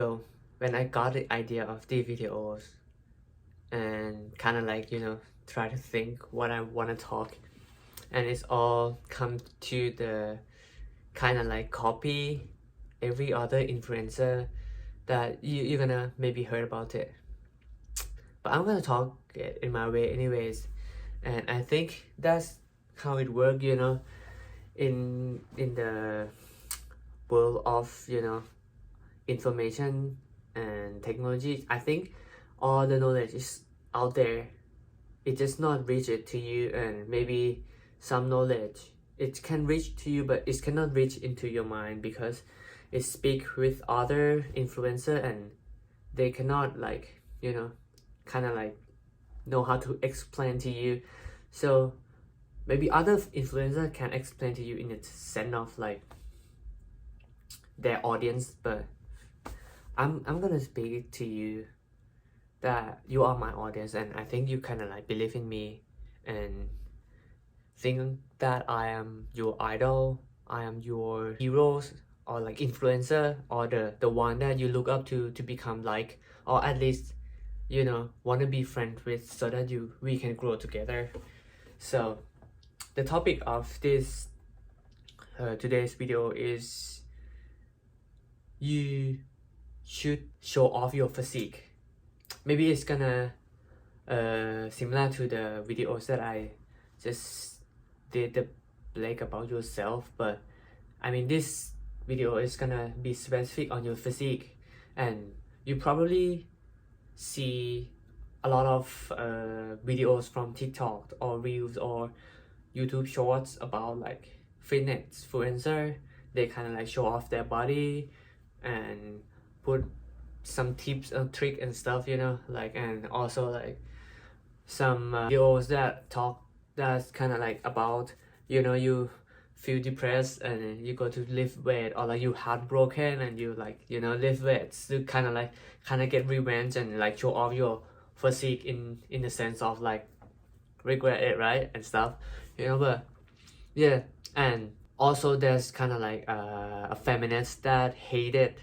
So when I got the idea of the videos and kind of like try to think what I want to talk, and it's all come to the kind of like copy every other influencer that you're gonna maybe heard about it, but I'm gonna talk it in my way anyways. And I think that's how it works, in the world of information and technology. I think all the knowledge is out there, it just not reach it to you. And maybe some knowledge it can reach to you, but it cannot reach into your mind because it speak with other influencer, and they cannot like kind of like know how to explain to you. So maybe other influencer can explain to you in the sense of like their audience, but I'm gonna speak to you that you are my audience, and I think you kind of like believe in me and think that I am your idol, I am your heroes, or like influencer, or the one that you look up to become like, or at least want to be friends with, so that we can grow together. So the topic of this today's video is you should show off your physique. Maybe it's gonna similar to the videos that I just did, the blog about yourself, but I mean this video is gonna be specific on your physique. And you probably see a lot of videos from TikTok or Reels or YouTube Shorts about like fitness influencer. They kind of like show off their body and put some tips and trick and stuff, like, and also like some videos that talk that's kind of like about you feel depressed and you go to lift weight, or like you heartbroken and you like lift weights to kind of get revenge and like show off your physique in the sense of like regret it, right, and stuff, but yeah. And also there's kind of like a feminist that hated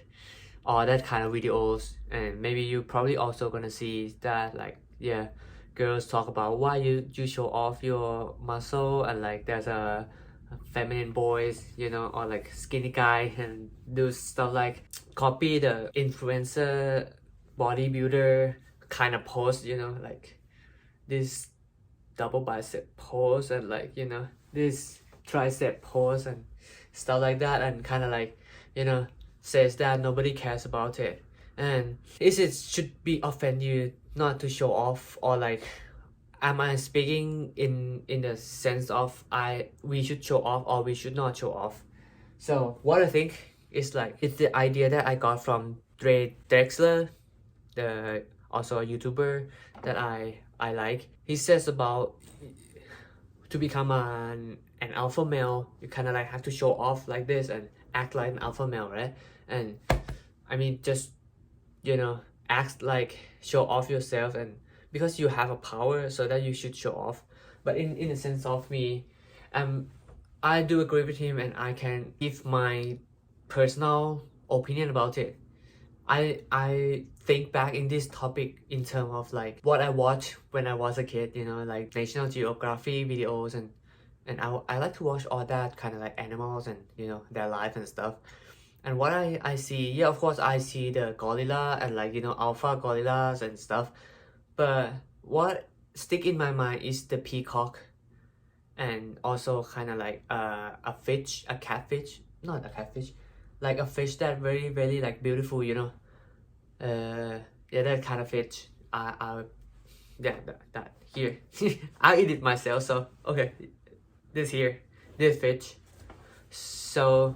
all that kind of videos, and maybe you probably also gonna see that like, yeah, girls talk about why you show off your muscle, and like there's a feminine boys, or like skinny guy and do stuff like copy the influencer bodybuilder kind of pose, like this double bicep pose, and like this tricep pose and stuff like that, and kind of like says that nobody cares about it. And is it should be offend you not to show off, or like am I speaking in the sense of we should show off or we should not show off? So what I think is like, it's the idea that I got from Dre Drexler, the also a YouTuber that I like. He says about to become an alpha male, you kind of like have to show off like this and act like an alpha male, right? And I mean, just act like, show off yourself, and because you have a power, so that you should show off. But in the sense of me, I do agree with him, and I can give my personal opinion about it. I think back in this topic in terms of like what I watched when I was a kid, like National Geography videos, and I like to watch all that kind of like animals and their life and stuff. And what I see, yeah, of course I see the gorilla and like alpha gorillas and stuff, but what stick in my mind is the peacock, and also kind of like a fish, a catfish, not a catfish, like a fish that very very like beautiful, yeah, that kind of fish. Yeah, that here. I eat it myself, so okay, this here, this fish. So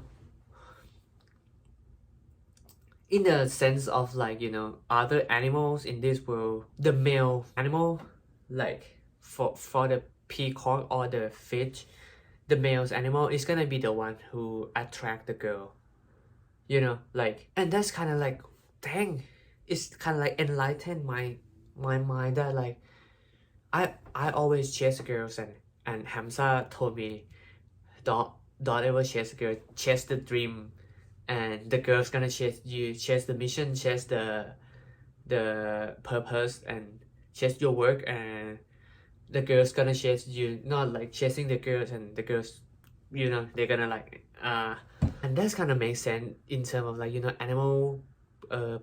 in the sense of like other animals in this world, the male animal, like for the peacock or the fish, the male's animal is gonna be the one who attract the girl, like. And that's kind of like, dang, it's kind of like enlightened my mind that like I always chase girls, and Hamza told me don't ever chase a girl, chase the dream. and the girl's gonna chase you, chase the mission, chase the purpose, and chase your work, and the girls gonna chase you, not like chasing the girls, and the girls, they're gonna like and that's kind of makes sense in terms of like animal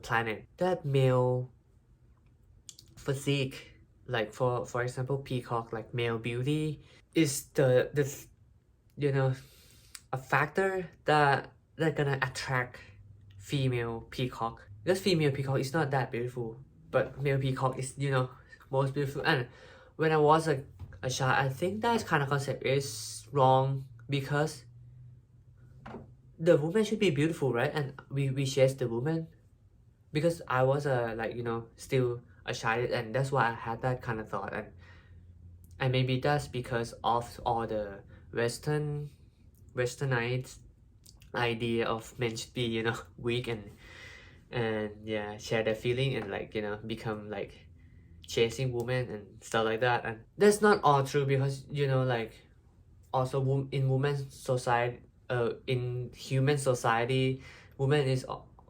planet. That male physique, like for example peacock, like male beauty is the a factor that gonna attract female peacock, because female peacock is not that beautiful, but male peacock is most beautiful. And when I was a child, I think that kind of concept is wrong, because the woman should be beautiful, right? And we chase the woman, because I was still a child, and that's why I had that kind of thought. And maybe that's because of all the westernized idea of men should be weak and yeah, share their feeling, and like become like chasing women and stuff like that. And that's not all true, because like also in women's society, in human society, woman is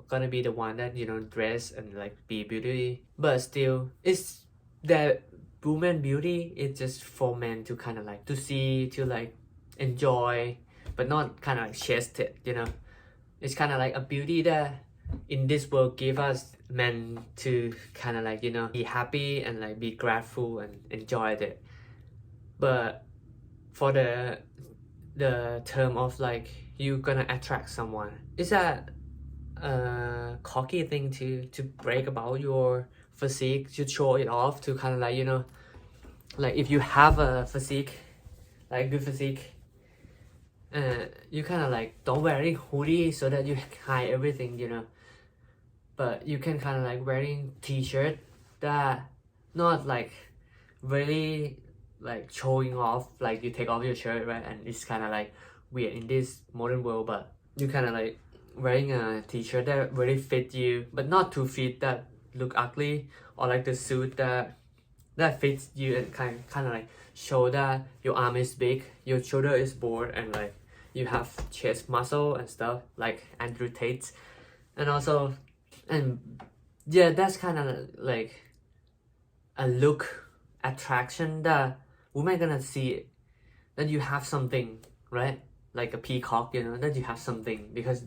gonna be the one that dress and like be beauty, but still it's that woman beauty is just for men to kind of like to see, to like enjoy, but not kind of like chase it. It's kind of like a beauty that in this world give us men to kind of like be happy and like be grateful and enjoy it. But for the term of like you gonna attract someone, is that a cocky thing to brag about your physique, to show it off, to kind of like like if you have a physique, like good physique, you kind of like don't wearing hoodie so that you hide everything, but you can kind of like wearing t-shirt that not like really like showing off, like you take off your shirt, right? And it's kind of like weird in this modern world, but you kind of like wearing a t-shirt that really fit you, but not too fit that look ugly, or like the suit that fits you and kind of like show that your arm is big, your shoulder is broad, and like you have chest muscle and stuff like Andrew Tate. And also, and yeah, that's kind of like a look attraction that women gonna see it, that you have something, right? Like a peacock, that you have something, because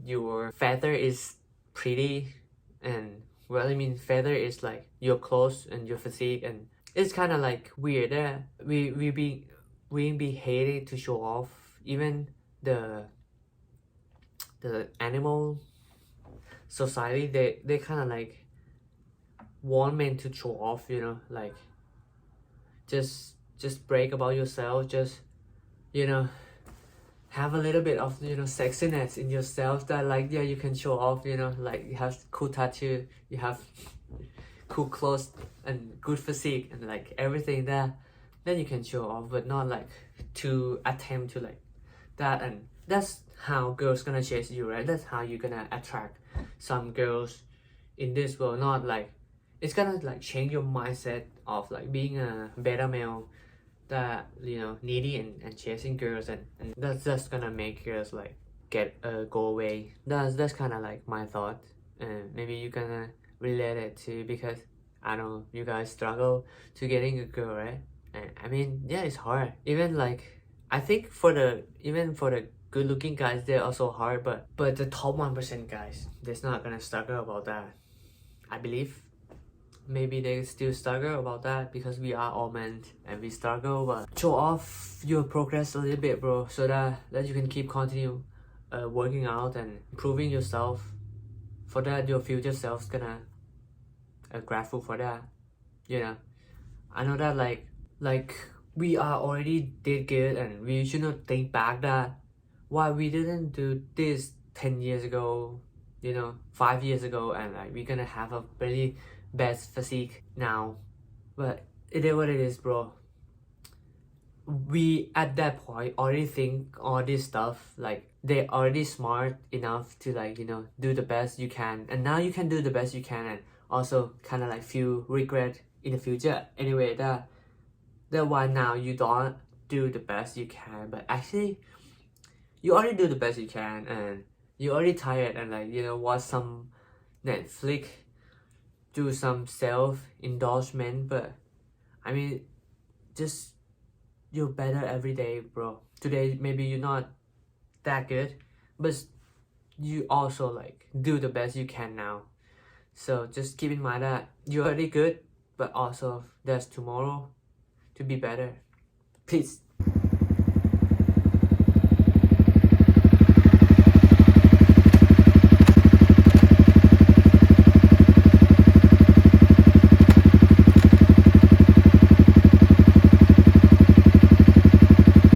your feather is pretty. And well, I mean, feather is like your clothes and your physique, and it's kind of like weird that we be hated to show off. Even the animal society, they kind of like want men to show off, like just brag about yourself, just have a little bit of sexiness in yourself, that like yeah, you can show off, like you have cool tattoo, you have cool clothes and good physique, and like everything that then you can show off, but not like to attempt to like that. And that's how girls gonna chase you, right? That's how you're gonna attract some girls in this world. Not like it's gonna like change your mindset of like being a beta male that needy and chasing girls, and that's just gonna make girls like go away. That's kind of like my thought, and maybe you're gonna relate it to, because I know you guys struggle to getting a girl, right? And I mean, yeah, it's hard. Even like I think for the good looking guys, they're also hard, but the top 1% guys, they're not gonna struggle about that, I believe. Maybe they still struggle about that because we are all men and we struggle, but show off your progress a little bit, bro, so that you can keep continue working out and improving yourself. For that, your future self's gonna grateful for that. I know that like we are already did good, and we should not think back that why we didn't do this 10 years ago, 5 years ago, and like we're gonna have a really best physique now. But it is what it is, bro. We at that point already think all this stuff, like they already smart enough to like do the best you can, and now you can do the best you can, and also kind of like feel regret in the future anyway, that why now you don't do the best you can. But actually you already do the best you can, and you're already tired and like, you know, watch some Netflix, do some self-indulgence, but I mean, just you're better every day, bro. Today maybe you're not that good, but you also like do the best you can now. So just keep in mind that you're already good, but also there's tomorrow to be better. Please